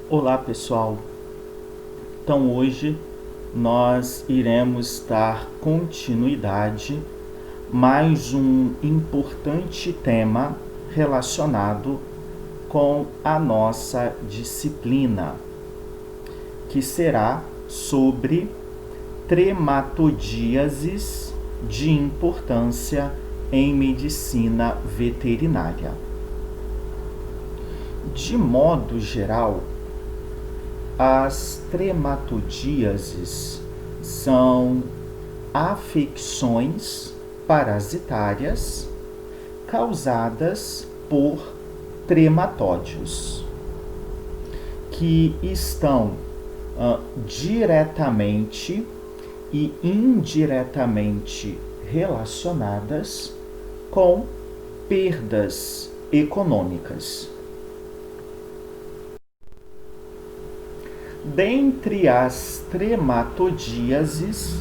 Olá pessoal, então hoje nós iremos dar continuidade mais um importante tema relacionado com a nossa disciplina, que será sobre trematodíases de importância em medicina veterinária. De modo geral, as trematodíases são afecções parasitárias causadas por trematódios, que estão diretamente e indiretamente relacionadas com perdas econômicas. Dentre as trematodíases,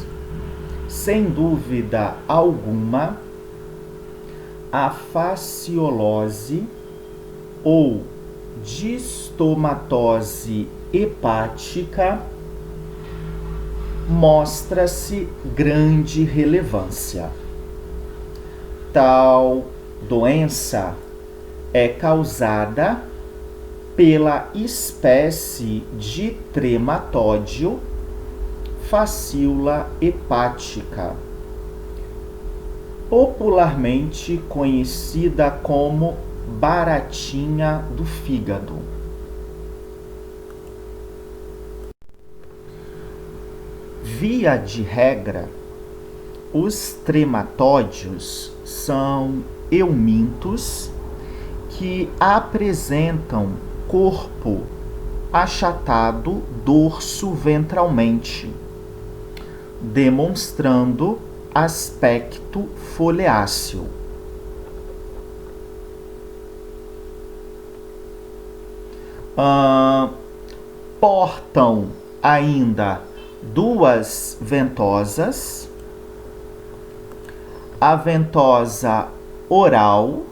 sem dúvida alguma, a fasciolose ou distomatose hepática mostra-se grande relevância. Tal doença é causada pela espécie de trematódio Fasciola hepática, popularmente conhecida como baratinha do fígado. Via de regra, os trematódios são eumintos que apresentam corpo achatado dorso-ventralmente, demonstrando aspecto foliáceo. Portam ainda duas ventosas, a ventosa oral,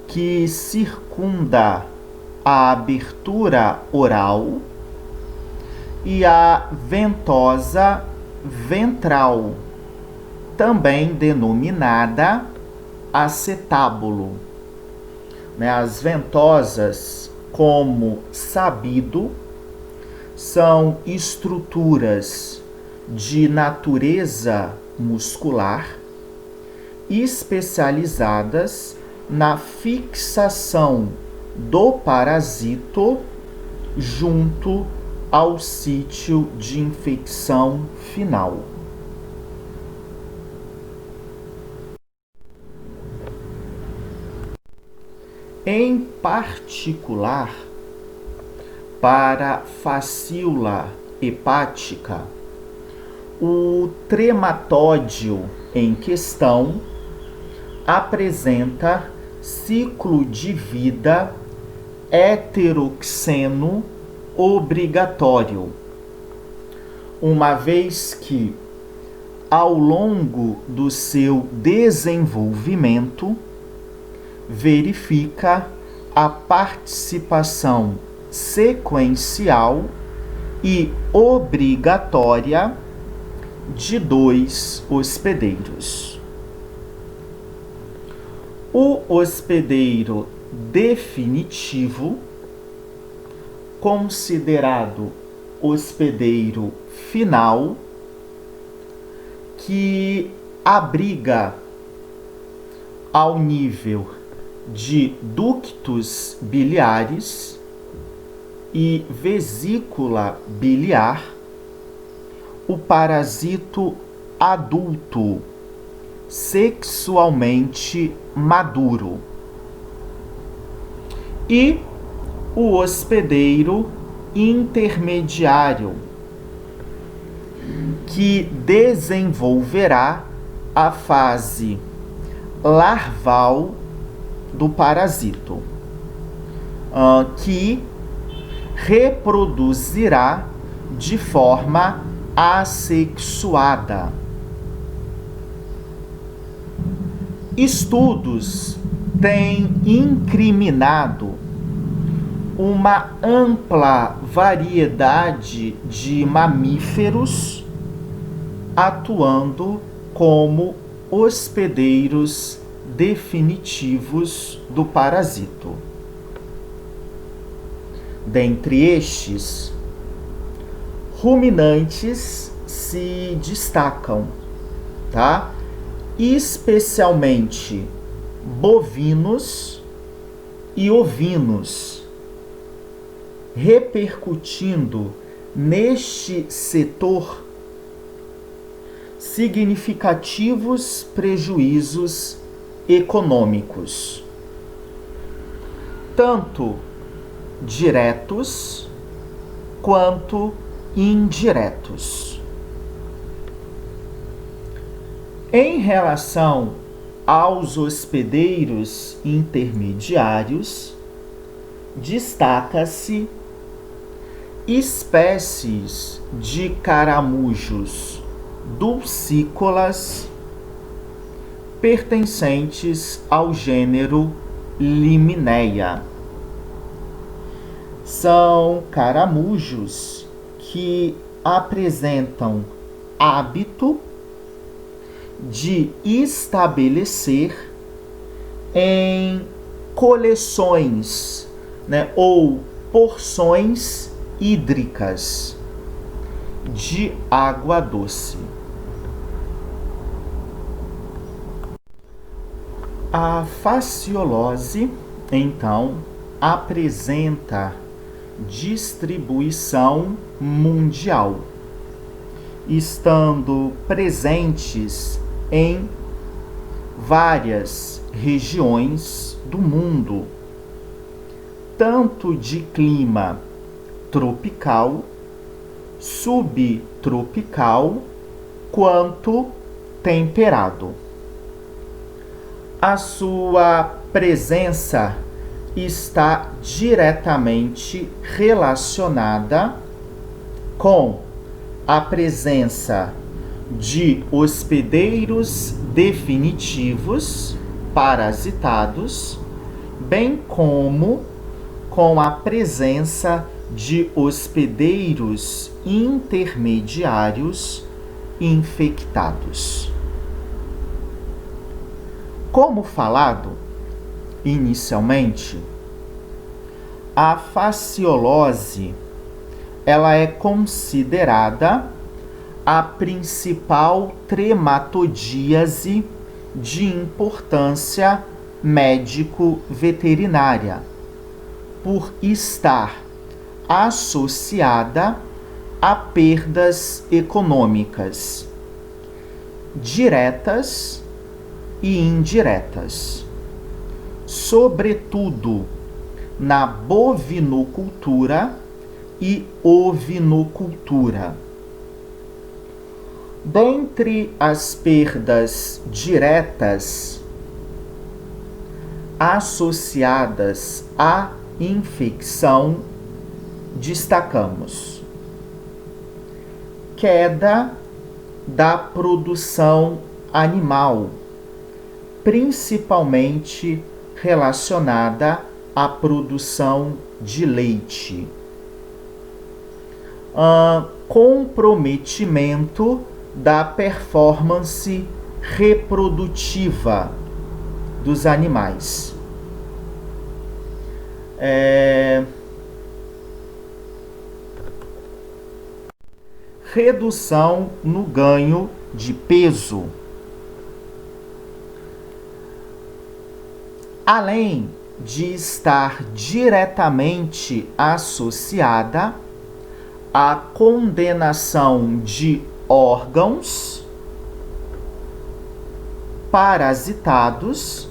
que circunda a abertura oral, e a ventosa ventral, também denominada acetábulo. As ventosas, como sabido, são estruturas de natureza muscular especializadas na fixação do parasito junto ao sítio de infecção final. Em particular, para Fasciola hepática, o trematódio em questão apresenta ciclo de vida heteroxeno obrigatório, uma vez que, ao longo do seu desenvolvimento, verifica a participação sequencial e obrigatória de dois hospedeiros. O hospedeiro definitivo, considerado hospedeiro final, que abriga ao nível de ductos biliares e vesícula biliar o parasito adulto sexualmente maduro, e o hospedeiro intermediário, que desenvolverá a fase larval do parasito, que reproduzirá de forma assexuada. Estudos têm incriminado uma ampla variedade de mamíferos atuando como hospedeiros definitivos do parasito. Dentre estes, ruminantes se destacam, tá? Especialmente bovinos e ovinos, repercutindo neste setor significativos prejuízos econômicos, tanto diretos quanto indiretos. Em relação aos hospedeiros intermediários, destaca-se espécies de caramujos dulcícolas pertencentes ao gênero Limnaea. São caramujos que apresentam hábito de estabelecer em coleções, ou porções hídricas de água doce. A fasciolose, então, apresenta distribuição mundial, estando presentes em várias regiões do mundo, tanto de clima tropical, subtropical, quanto temperado. A sua presença está diretamente relacionada com a presença de hospedeiros definitivos parasitados, bem como com a presença de hospedeiros intermediários infectados. Como falado inicialmente, a fasciolose ela é considerada a principal trematodíase de importância médico-veterinária, por estar associada a perdas econômicas, diretas e indiretas, sobretudo na bovinocultura e ovinocultura. Dentre as perdas diretas associadas à infecção, destacamos queda da produção animal, principalmente relacionada à produção de leite, comprometimento da performance reprodutiva dos animais, redução no ganho de peso, além de estar diretamente associada à condenação de órgãos parasitados,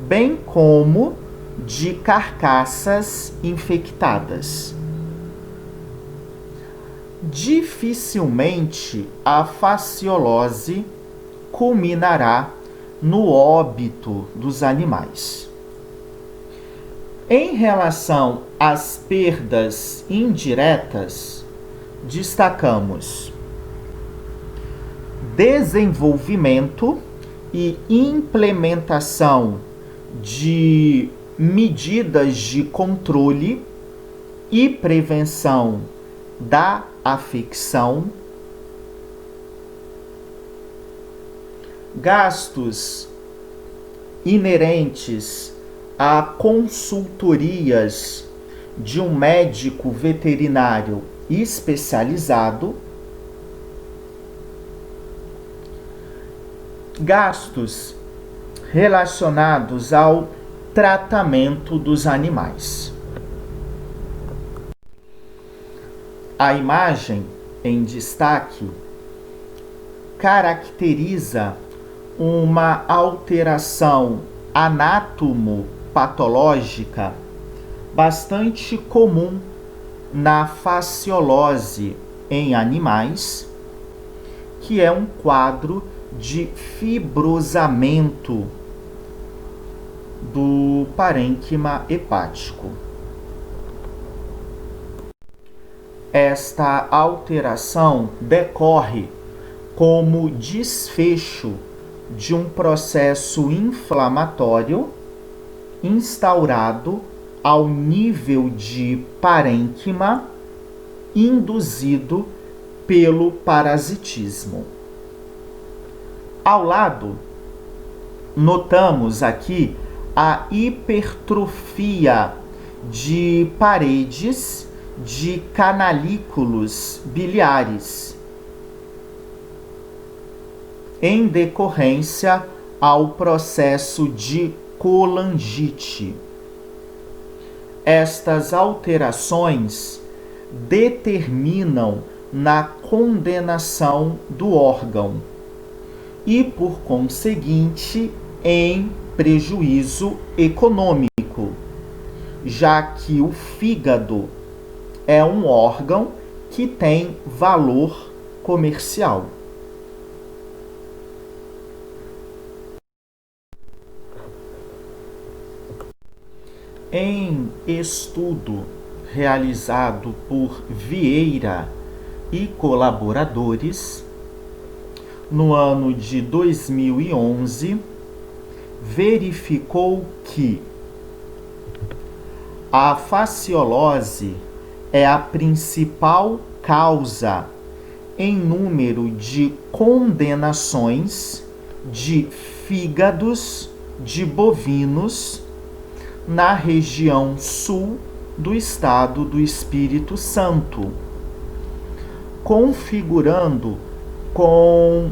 bem como de carcaças infectadas. Dificilmente a fasciolose culminará no óbito dos animais. Em relação às perdas indiretas, destacamos desenvolvimento e implementação de medidas de controle e prevenção da afecção, gastos inerentes a consultorias de um médico veterinário especializado, gastos relacionados ao tratamento dos animais. A imagem em destaque caracteriza uma alteração anatomopatológica bastante comum na fasciolose em animais, que é um quadro de fibrosamento do parênquima hepático. Esta alteração decorre como desfecho de um processo inflamatório instaurado ao nível de parênquima induzido pelo parasitismo. Ao lado, notamos aqui a hipertrofia de paredes de canalículos biliares, em decorrência ao processo de colangite. Estas alterações determinam na condenação do órgão e, por conseguinte, em prejuízo econômico, já que o fígado é um órgão que tem valor comercial. Em estudo realizado por Vieira e colaboradores, no ano de 2011, verificou que a fasciolose é a principal causa em número de condenações de fígados de bovinos na região sul do estado do Espírito Santo, configurando com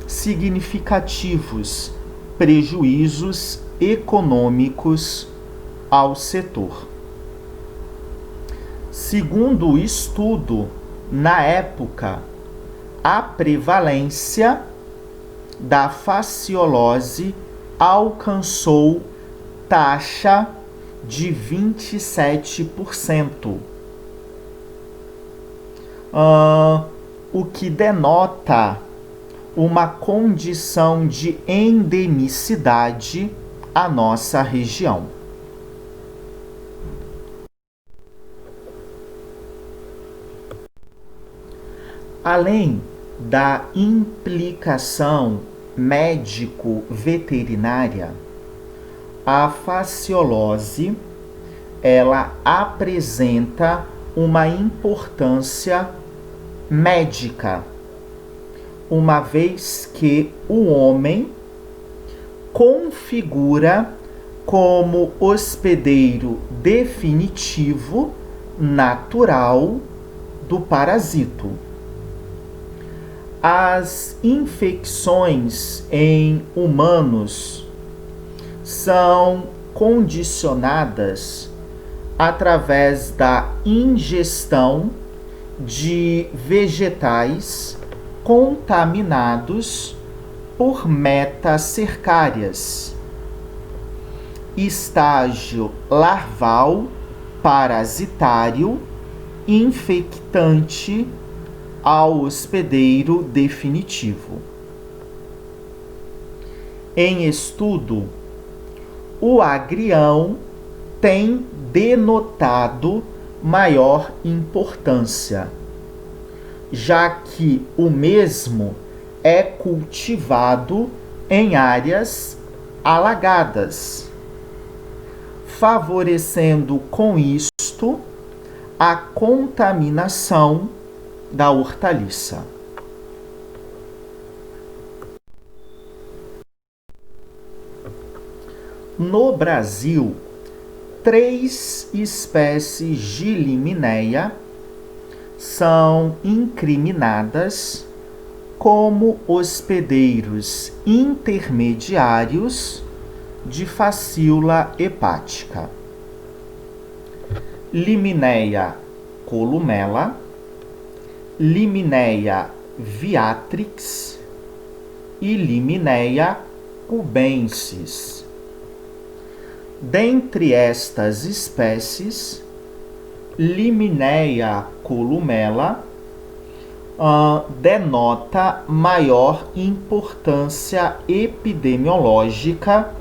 significativos prejuízos econômicos ao setor. Segundo o estudo, na época, a prevalência da fasciolose alcançou taxa de 27%, o que denota uma condição de endemicidade à nossa região. Além da implicação médico-veterinária, a fasciolose, ela apresenta uma importância médica, uma vez que o homem configura como hospedeiro definitivo natural do parasito. As infecções em humanos são condicionadas através da ingestão de vegetais contaminados por metacercárias, estágio larval parasitário infectante ao hospedeiro definitivo. Em estudo, o agrião tem denotado maior importância, já que o mesmo é cultivado em áreas alagadas, favorecendo com isto a contaminação da hortaliça. No Brasil, 3 espécies de Limineia são incriminadas como hospedeiros intermediários de facíola hepática: Limineia columella, Limineia viatrix e Limineia cubensis. Dentre estas espécies, Limineia columella denota maior importância epidemiológica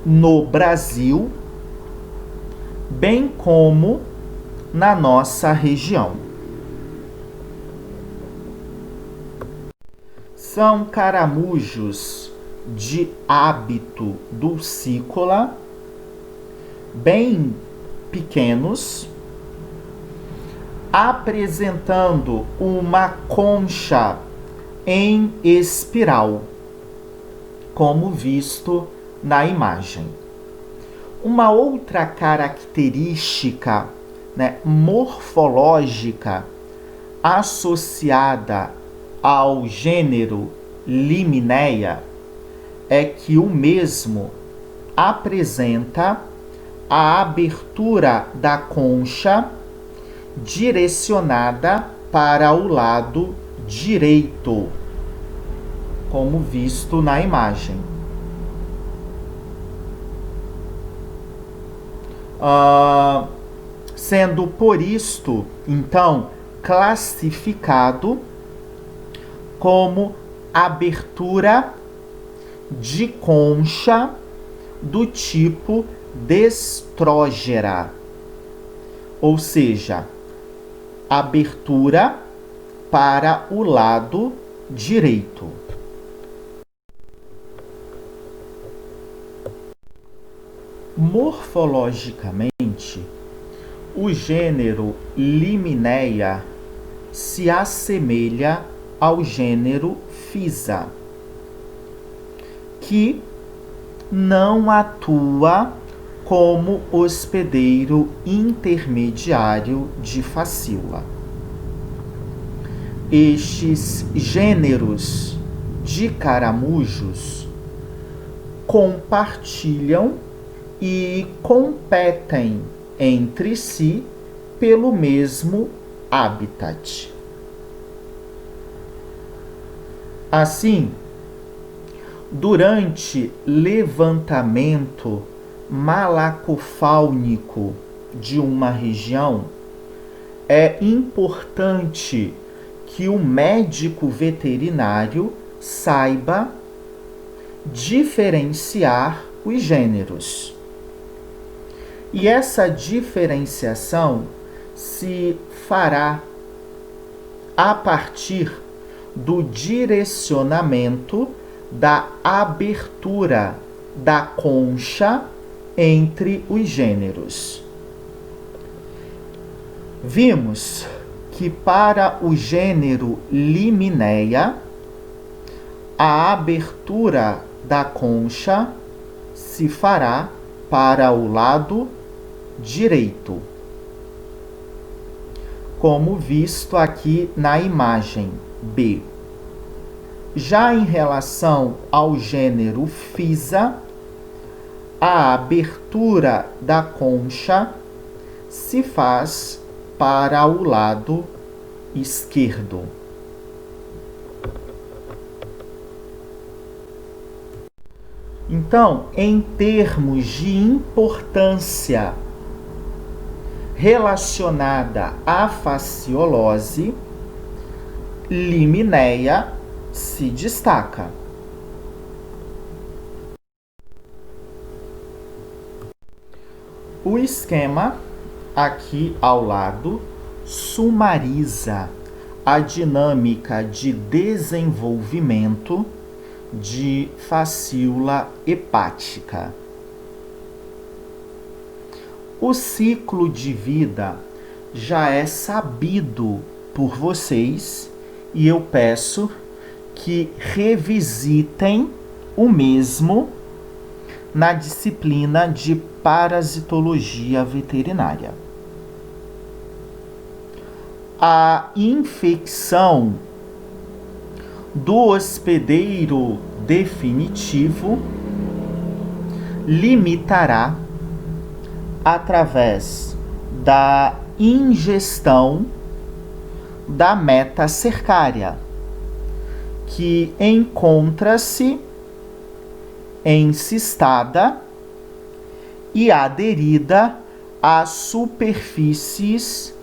no Brasil, bem como na nossa região. São caramujos de hábito dulcícola, bem pequenos, apresentando uma concha em espiral, como visto na imagem. Uma outra característica, morfológica associada ao gênero Limineia é que o mesmo apresenta a abertura da concha direcionada para o lado direito, como visto na imagem. Sendo por isto, então, classificado como abertura de concha do tipo destrógera, ou seja, abertura para o lado direito. Morfologicamente, o gênero Limineia se assemelha ao gênero Physa, que não atua como hospedeiro intermediário de facíola. Estes gêneros de caramujos compartilham e competem entre si pelo mesmo habitat. Assim, durante levantamento malacofáunico de uma região, é importante que o médico veterinário saiba diferenciar os gêneros. E essa diferenciação se fará a partir do direcionamento da abertura da concha entre os gêneros. Vimos que para o gênero Limineia, a abertura da concha se fará para o lado direito, como visto aqui na imagem B. Já em relação ao gênero Physa, a abertura da concha se faz para o lado esquerdo. Então, em termos de importância relacionada à fasciolose, Limineia se destaca. O esquema aqui ao lado sumariza a dinâmica de desenvolvimento de facíola hepática. O ciclo de vida já é sabido por vocês e eu peço que revisitem o mesmo na disciplina de parasitologia veterinária. A infecção do hospedeiro definitivo limitará através da ingestão da metacercária, que encontra-se encistada e aderida a superfícies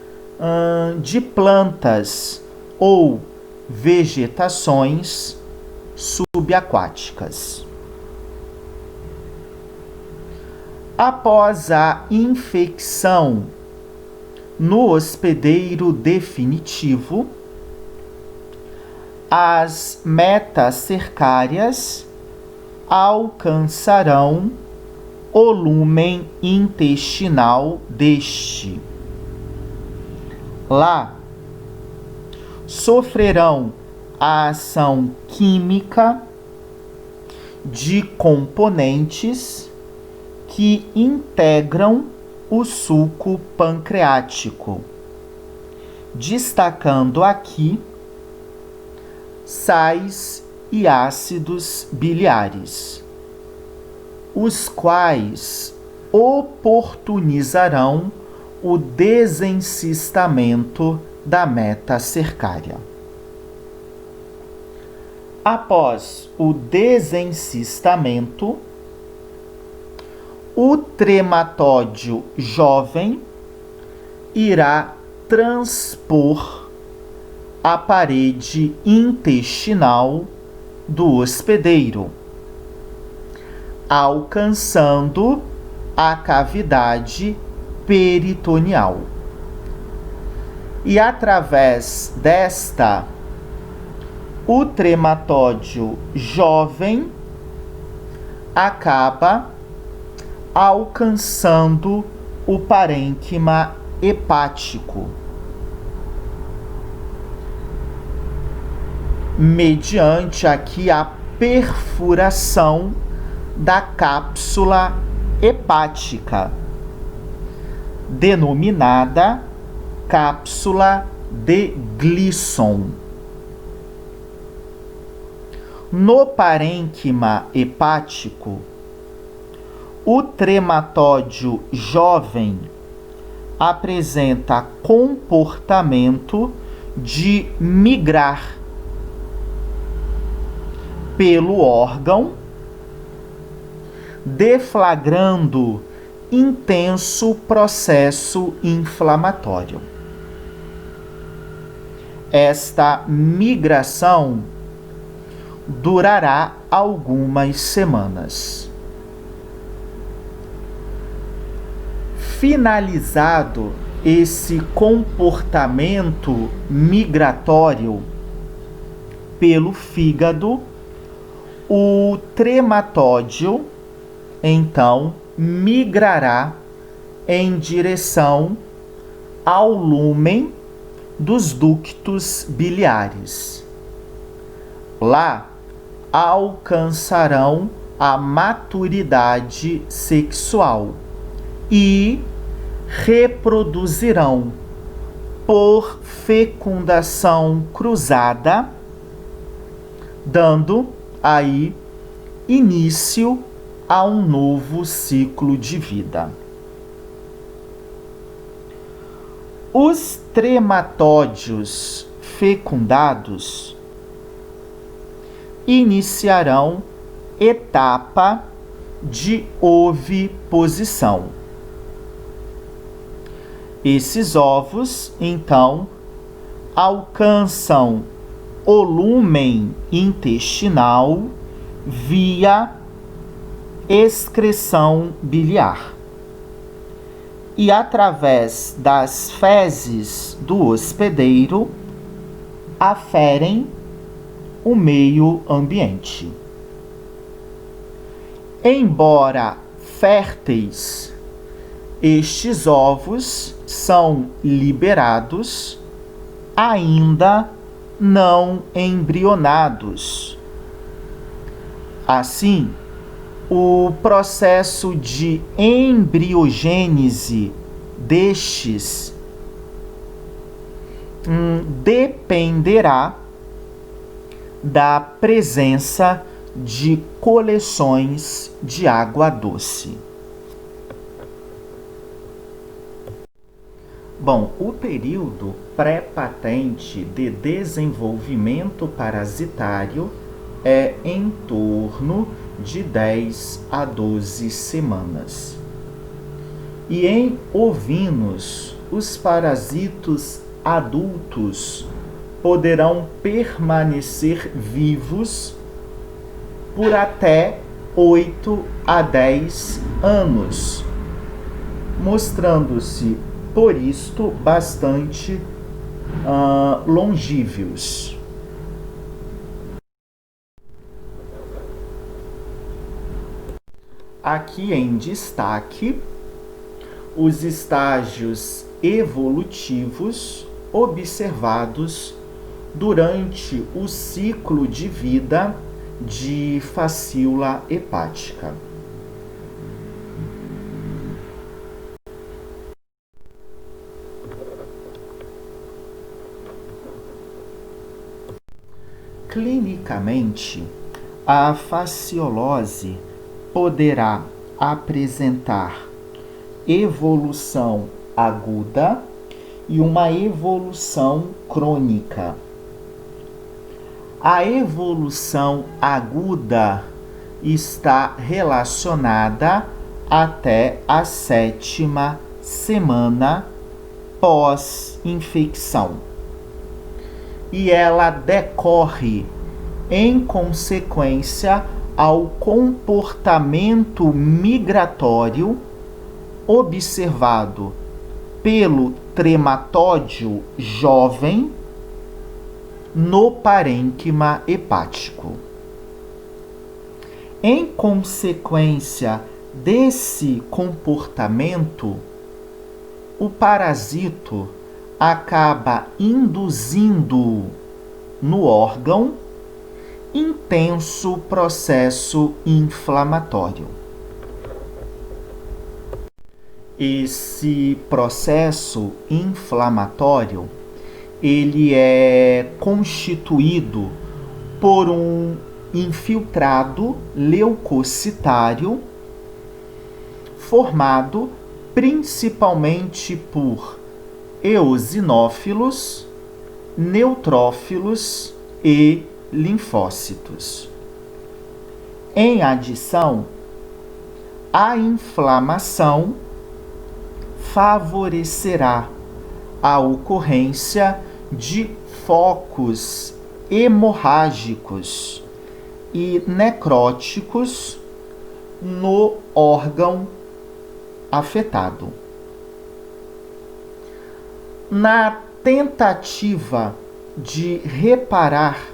de plantas ou vegetações subaquáticas. Após a infecção no hospedeiro definitivo, as metacercárias alcançarão o lúmen intestinal deste. Lá, sofrerão a ação química de componentes que integram o suco pancreático, destacando aqui sais e ácidos biliares, os quais oportunizarão o desencistamento da metacercária. Após o desencistamento, o trematóide jovem irá transpor a parede intestinal do hospedeiro, alcançando a cavidade peritoneal. E através desta, o trematóide jovem acaba alcançando o parênquima hepático, mediante aqui a perfuração da cápsula hepática, denominada cápsula de Glisson. No parênquima hepático, o trematóide jovem apresenta comportamento de migrar pelo órgão, deflagrando intenso processo inflamatório. Esta migração durará algumas semanas. Finalizado esse comportamento migratório pelo fígado, o trematóide, então, migrará em direção ao lúmen dos ductos biliares. Lá, alcançarão a maturidade sexual e reproduzirão por fecundação cruzada, dando aí início a um novo ciclo de vida. Os trematóides fecundados iniciarão etapa de oviposição. Esses ovos, então, alcançam o lúmen intestinal via excreção biliar e através das fezes do hospedeiro aferem o meio ambiente. Embora férteis, Estes ovos são liberados ainda não embrionados. Assim, o processo de embriogênese destes dependerá da presença de coleções de água doce. Bom, o período pré-patente de desenvolvimento parasitário é em torno de 10 a 12 semanas. E em ovinos, os parasitos adultos poderão permanecer vivos por até 8 a 10 anos, mostrando-se, por isto, bastante longíveos. Aqui em destaque, os estágios evolutivos observados durante o ciclo de vida de facíola hepática. Clinicamente, a fasciolose poderá apresentar evolução aguda e uma evolução crônica. A evolução aguda está relacionada até a 7ª semana pós-infecção. E ela decorre em consequência ao comportamento migratório observado pelo trematóide jovem no parênquima hepático. Em consequência desse comportamento, o parasito acaba induzindo no órgão intenso processo inflamatório. Esse processo inflamatório, ele é constituído por um infiltrado leucocitário formado principalmente por eosinófilos, neutrófilos e linfócitos. Em adição, a inflamação favorecerá a ocorrência de focos hemorrágicos e necróticos no órgão afetado. Na tentativa de reparar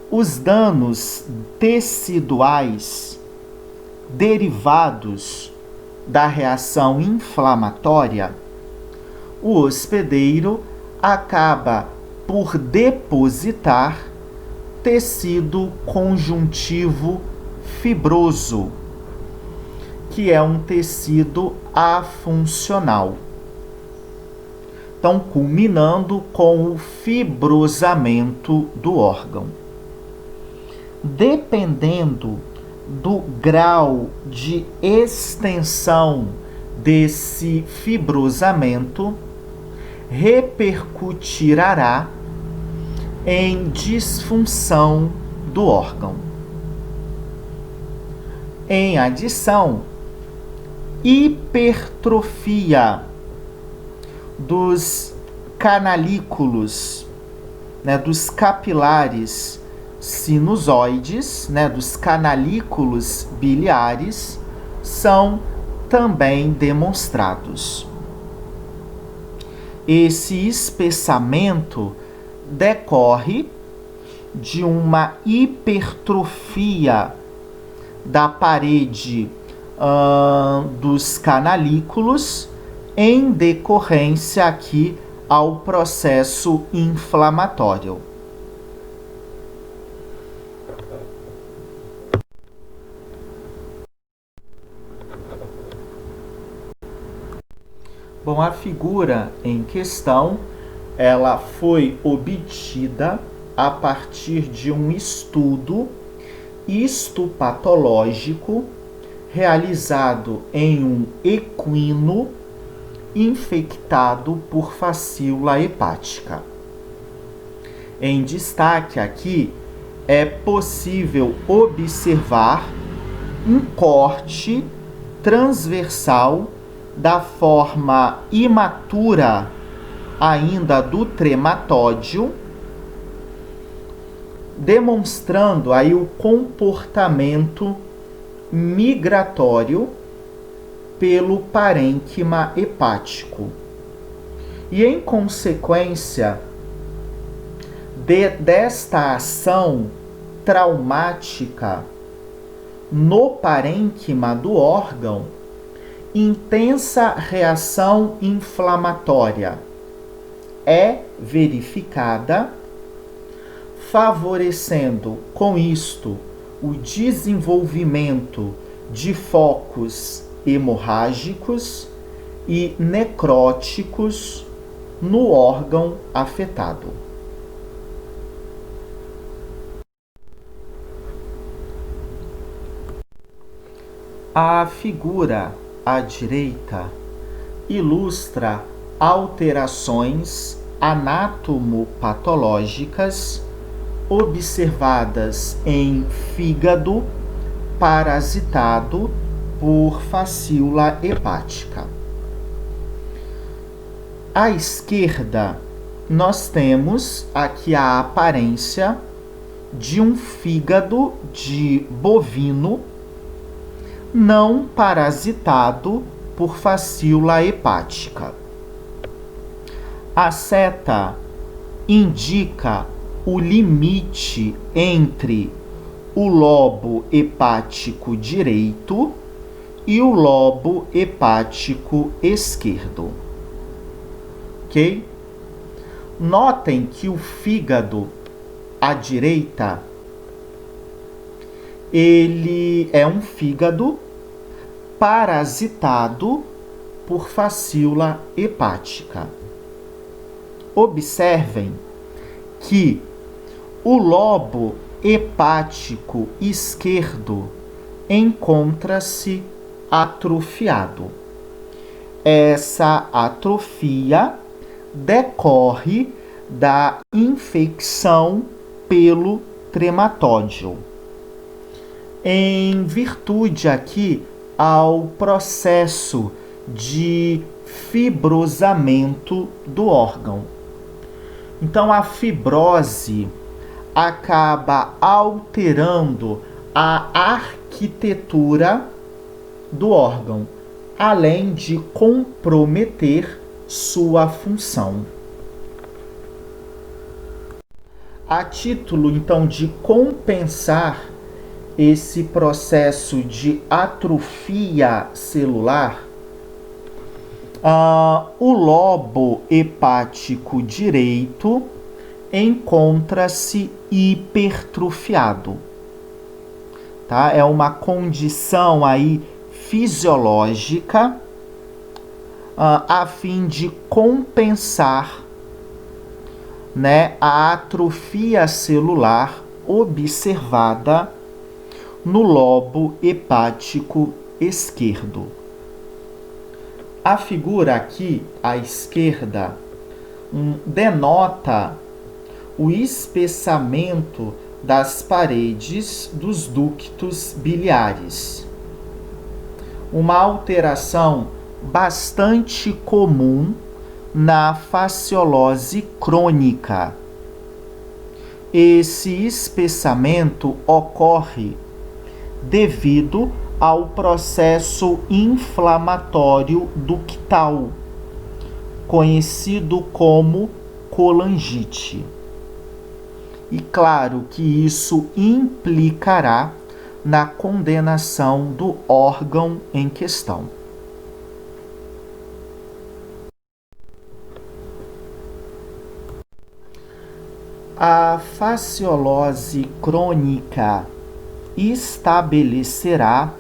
os danos teciduais derivados da reação inflamatória, o hospedeiro acaba por depositar tecido conjuntivo fibroso, que é um tecido afuncional. Então, culminando com o fibrosamento do órgão. Dependendo do grau de extensão desse fibrosamento, repercutirá em disfunção do órgão. Em adição, hipertrofia dos canalículos, dos capilares sinusoides, dos canalículos biliares, são também demonstrados. Esse espessamento decorre de uma hipertrofia da parede dos canalículos em decorrência aqui ao processo inflamatório. Bom, a figura em questão, ela foi obtida a partir de um estudo histopatológico realizado em um equino infectado por facíola hepática. Em destaque aqui, é possível observar um corte transversal da forma imatura ainda do trematódio, demonstrando aí o comportamento migratório pelo parênquima hepático. E em consequência desta ação traumática no parênquima do órgão, intensa reação inflamatória é verificada, favorecendo com isto o desenvolvimento de focos hemorrágicos e necróticos no órgão afetado. A figura à direita ilustra alterações anatomopatológicas observadas em fígado parasitado por facíola hepática. À esquerda, nós temos aqui a aparência de um fígado de bovino não parasitado por facíola hepática. A seta indica o limite entre o lobo hepático direito e o lobo hepático esquerdo. Ok? Notem que o fígado à direita, ele é um fígado parasitado por facíola hepática. Observem que o lobo hepático esquerdo encontra-se atrofiado. Essa atrofia decorre da infecção pelo trematódio, em virtude aqui ao processo de fibrosamento do órgão. Então, a fibrose acaba alterando a arquitetura do órgão, além de comprometer sua função. A título, então, de compensar esse processo de atrofia celular, o lobo hepático direito encontra-se hipertrofiado. Tá? É uma condição aí fisiológica a fim de compensar, né, a atrofia celular observada no lobo hepático esquerdo. A figura aqui à esquerda denota o espessamento das paredes dos ductos biliares. Uma alteração bastante comum na fasciolose crônica. Esse espessamento ocorre devido ao processo inflamatório ductal, conhecido como colangite. E claro que isso implicará na condenação do órgão em questão. A faciolose crônica estabelecerá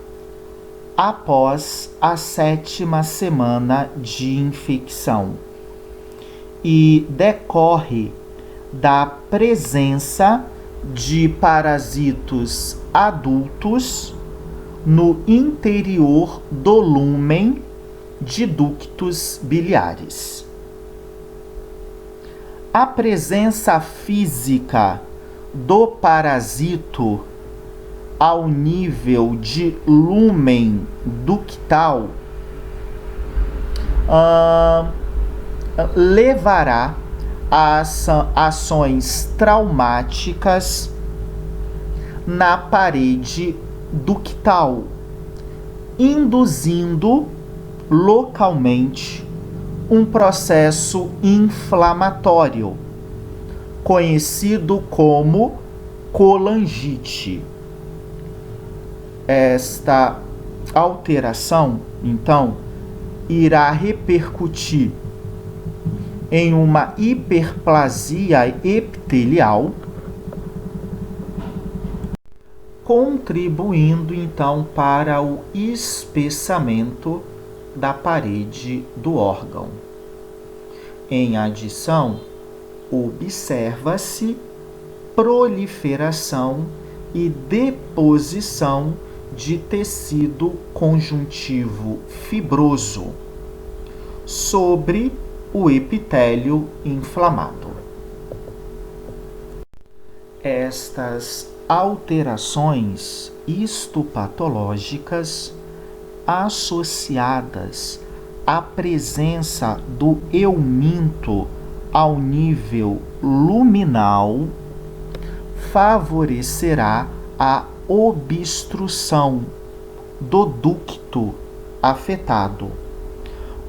após a 7ª semana de infecção e decorre da presença de parasitos adultos no interior do lúmen de ductos biliares. A presença física do parasito ao nível de lúmen ductal levará a ações traumáticas na parede ductal, induzindo localmente um processo inflamatório, conhecido como colangite. Esta alteração, então, irá repercutir em uma hiperplasia epitelial, contribuindo então para o espessamento da parede do órgão. Em adição, observa-se proliferação e deposição de tecido conjuntivo fibroso sobre o epitélio inflamado. Estas alterações histopatológicas associadas à presença do euminto ao nível luminal favorecerá a obstrução do ducto afetado,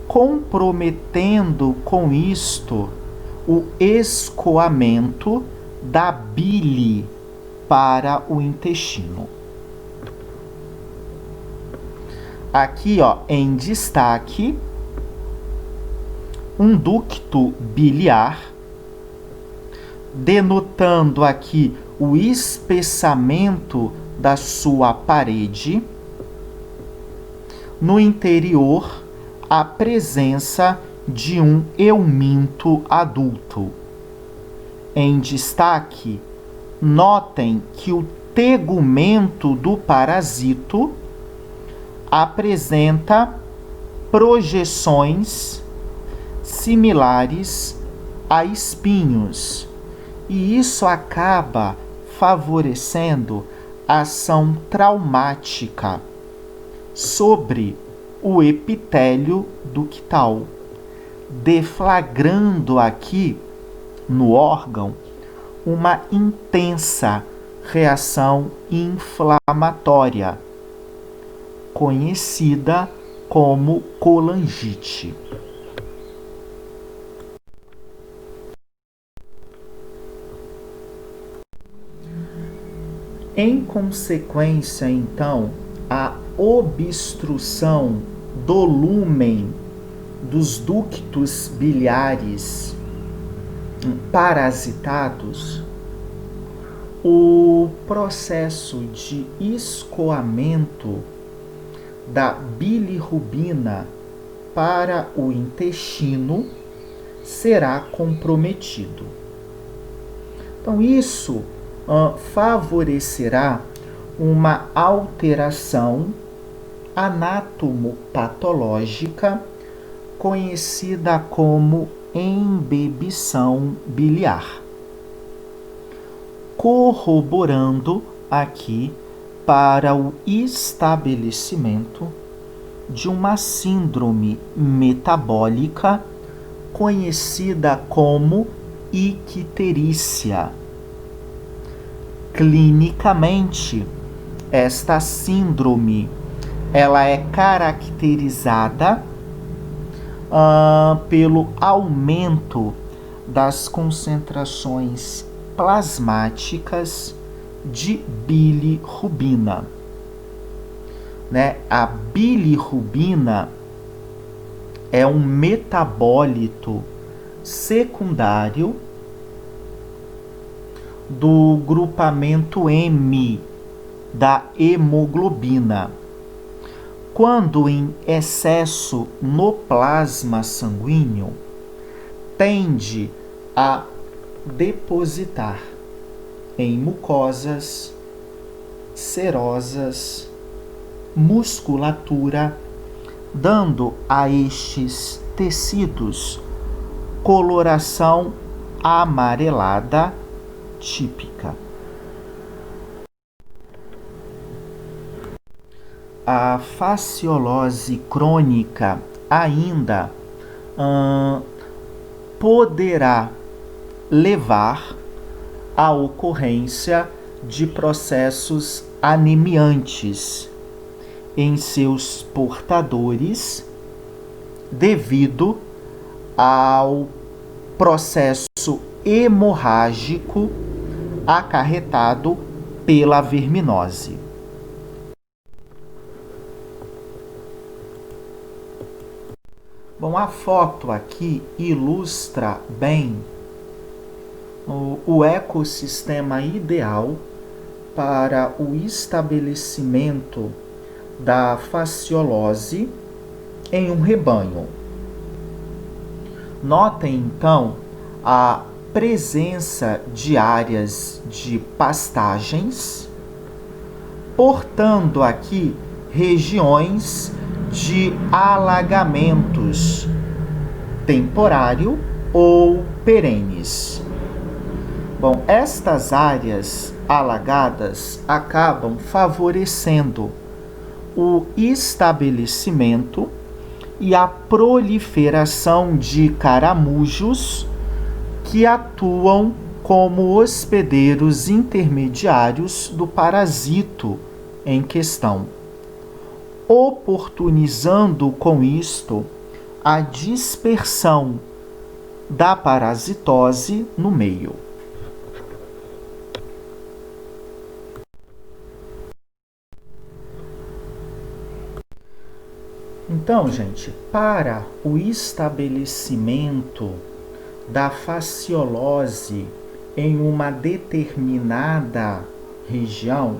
comprometendo com isto o escoamento da bile para o intestino. Aqui, em destaque, um ducto biliar, denotando aqui o espessamento da sua parede. No interior, a presença de um euminto adulto. Em destaque, notem que o tegumento do parasito apresenta projeções similares a espinhos, e isso acaba favorecendo a ação traumática sobre o epitélio ductal, deflagrando aqui no órgão uma intensa reação inflamatória, conhecida como colangite. Em consequência, então, a obstrução do lúmen dos ductos biliares parasitados, o processo de escoamento da bilirrubina para o intestino será comprometido. Então, isso favorecerá uma alteração anatomopatológica conhecida como embebição biliar, corroborando aqui para o estabelecimento de uma síndrome metabólica conhecida como icterícia. Clinicamente, esta síndrome ela é caracterizada pelo aumento das concentrações plasmáticas de bilirrubina, né? A bilirrubina é um metabólito secundário do grupamento M da hemoglobina. Quando em excesso no plasma sanguíneo, tende a depositar em mucosas, serosas, musculatura, dando a estes tecidos coloração amarelada típica. A fasciolose crônica ainda poderá levar à ocorrência de processos anemiantes em seus portadores devido ao processo hemorrágico acarretado pela verminose. Bom, a foto aqui ilustra bem o ecossistema ideal para o estabelecimento da fasciolose em um rebanho. Notem, então, a presença de áreas de pastagens, portando aqui regiões de alagamentos temporário ou perenes. Bom, estas áreas alagadas acabam favorecendo o estabelecimento e a proliferação de caramujos que atuam como hospedeiros intermediários do parasito em questão, oportunizando com isto a dispersão da parasitose no meio. Então, gente, para o estabelecimento da fasciolose em uma determinada região,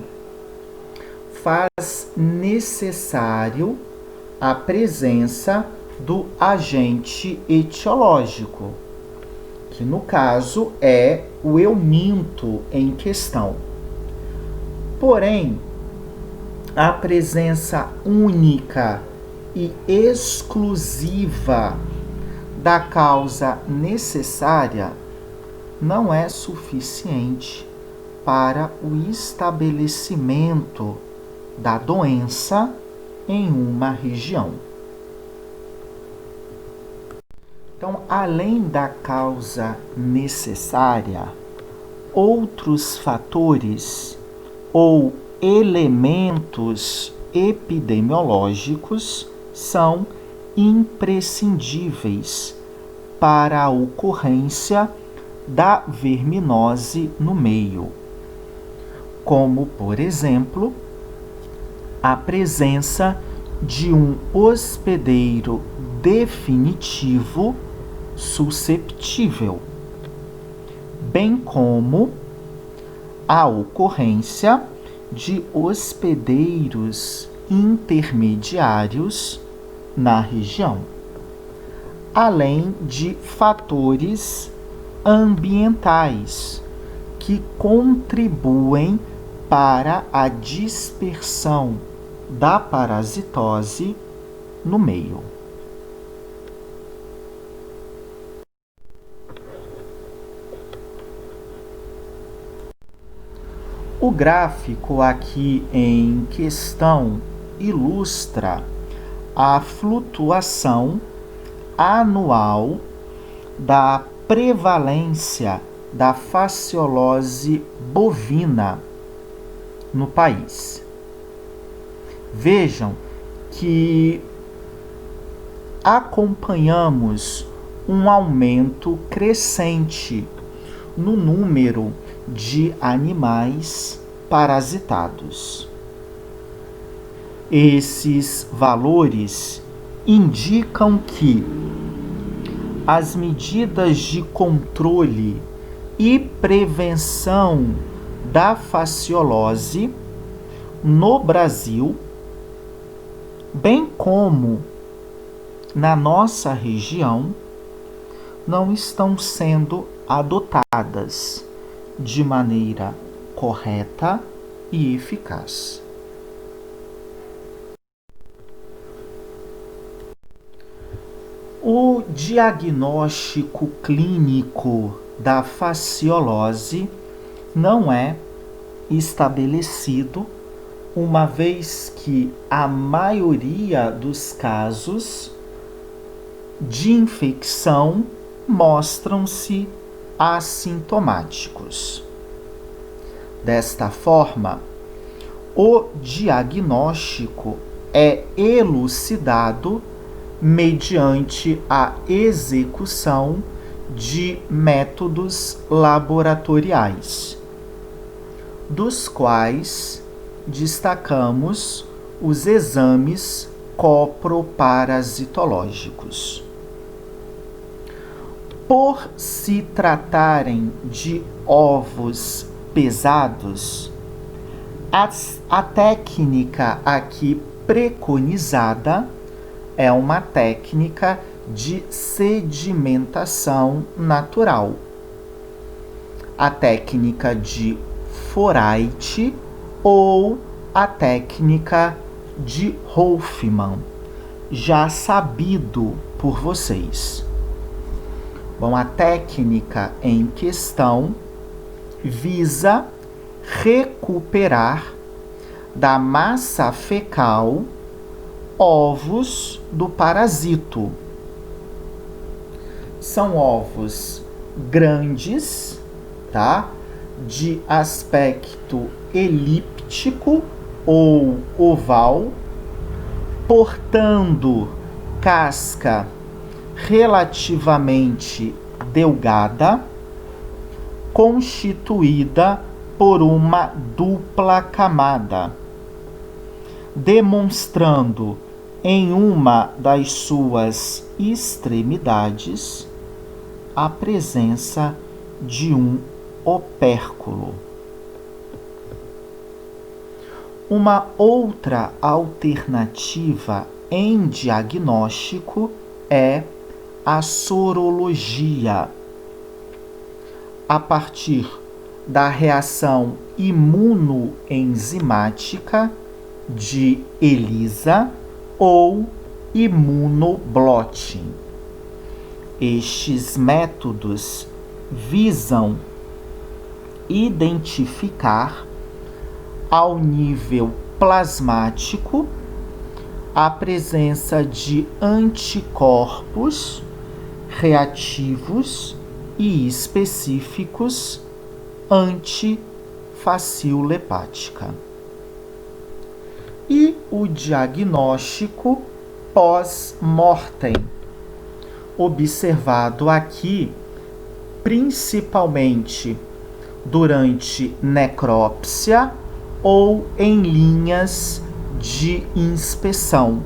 faz necessário a presença do agente etiológico, que no caso é o euminto em questão. Porém, a presença única e exclusiva da causa necessária não é suficiente para o estabelecimento da doença em uma região. Então, além da causa necessária, outros fatores ou elementos epidemiológicos são imprescindíveis para a ocorrência da verminose no meio, como, por exemplo, a presença de um hospedeiro definitivo susceptível, bem como a ocorrência de hospedeiros intermediários na região, além de fatores ambientais que contribuem para a dispersão da parasitose no meio. O gráfico aqui em questão ilustra a flutuação anual da prevalência da fasciolose bovina no país. Vejam que acompanhamos um aumento crescente no número de animais parasitados. Esses valores indicam que as medidas de controle e prevenção da fasciolose no Brasil, bem como na nossa região, não estão sendo adotadas de maneira correta e eficaz. O diagnóstico clínico da fasciolose não é estabelecido, uma vez que a maioria dos casos de infecção mostram-se assintomáticos. Desta forma, o diagnóstico é elucidado mediante a execução de métodos laboratoriais, dos quais destacamos os exames coproparasitológicos. Por se tratarem de ovos pesados, a técnica aqui preconizada é uma técnica de sedimentação natural. A técnica de Forsyth ou a técnica de Hoffmann, já sabido por vocês. Bom, a técnica em questão visa recuperar da massa fecal ovos do parasito. São ovos grandes, tá? De aspecto elíptico ou oval, portando casca relativamente delgada, constituída por uma dupla camada, demonstrando em uma das suas extremidades a presença de um opérculo. Uma outra alternativa em diagnóstico é a sorologia. A partir da reação imunoenzimática de ELISA ou imunoblotting. Estes métodos visam identificar ao nível plasmático a presença de anticorpos reativos e específicos anti-facíola hepática. E o diagnóstico pós-mortem, observado aqui principalmente durante necrópsia ou em linhas de inspeção.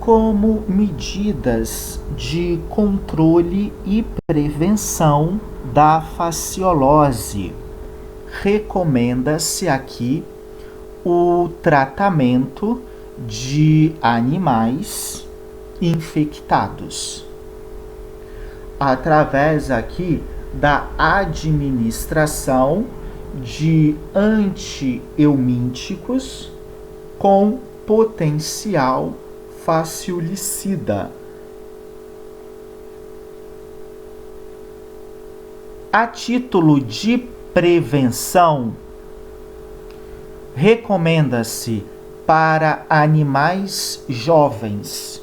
Como medidas de controle e prevenção da fasciolose, recomenda-se aqui o tratamento de animais infectados, através aqui da administração de antieumínticos com potencial fasciolicida. A título de prevenção, recomenda-se para animais jovens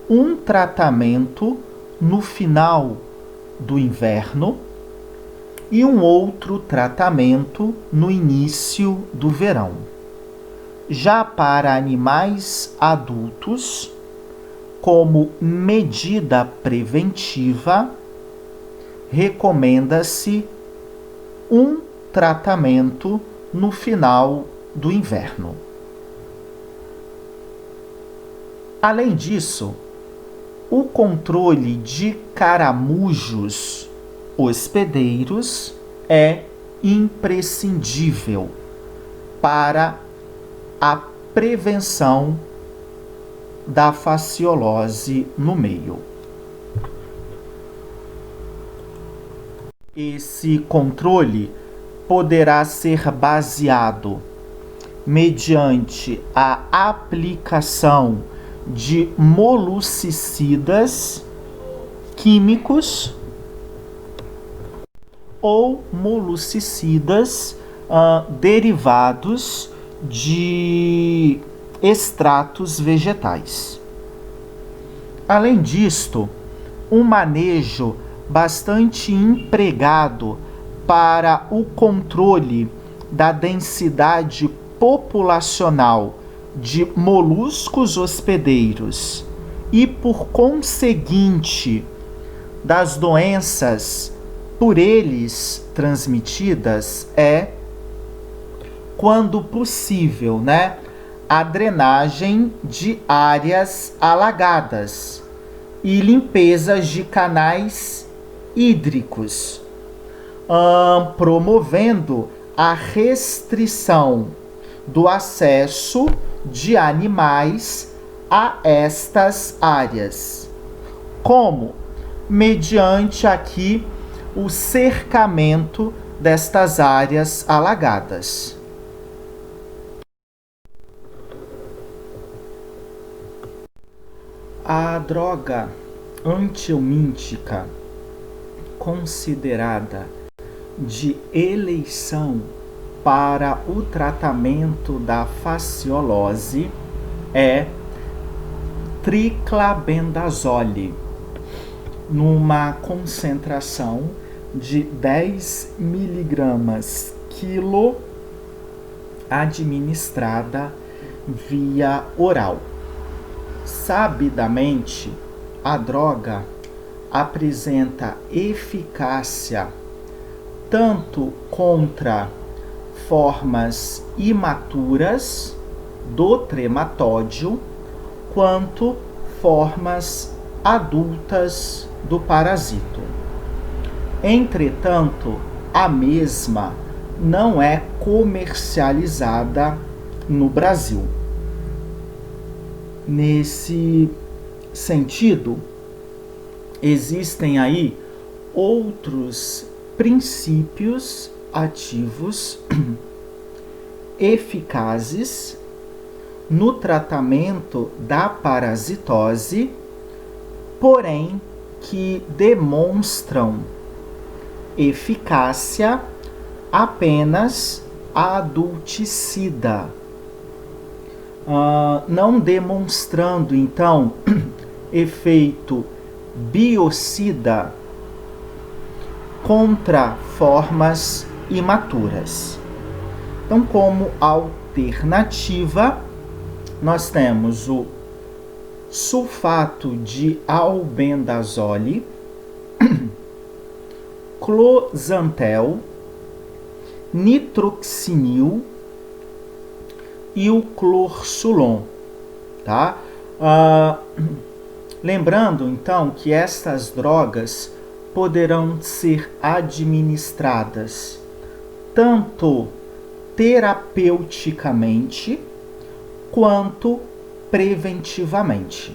um tratamento no final do inverno e um outro tratamento no início do verão. Já para animais adultos, como medida preventiva, recomenda-se um tratamento no final do inverno. Além disso, o controle de caramujos hospedeiros é imprescindível para a prevenção da fasciolose no meio. Esse controle poderá ser baseado mediante a aplicação de moluscicidas químicos ou moluscicidas derivados de extratos vegetais. Além disto, um manejo bastante empregado para o controle da densidade populacional de moluscos hospedeiros e, por conseguinte, das doenças por eles transmitidas é, quando possível, a drenagem de áreas alagadas e limpezas de canais hídricos, promovendo a restrição do acesso de animais a estas áreas, como mediante aqui o cercamento destas áreas alagadas. A droga antihelmíntica, considerada de eleição para o tratamento da fasciolose, é triclabendazole, numa concentração de 10 mg quilo, administrada via oral. Sabidamente, a droga apresenta eficácia tanto contra formas imaturas do trematódio quanto formas adultas do parasito. Entretanto, a mesma não é comercializada no Brasil. Nesse sentido, existem aí outros princípios ativos eficazes no tratamento da parasitose, porém que demonstram eficácia apenas adulticida, não demonstrando então efeito biocida contra formas imaturas. Então, como alternativa, nós temos o sulfato de albendazole, closantel, nitroxinil e o clorsulon, tá? Lembrando, então, que estas drogas poderão ser administradas tanto terapeuticamente quanto preventivamente.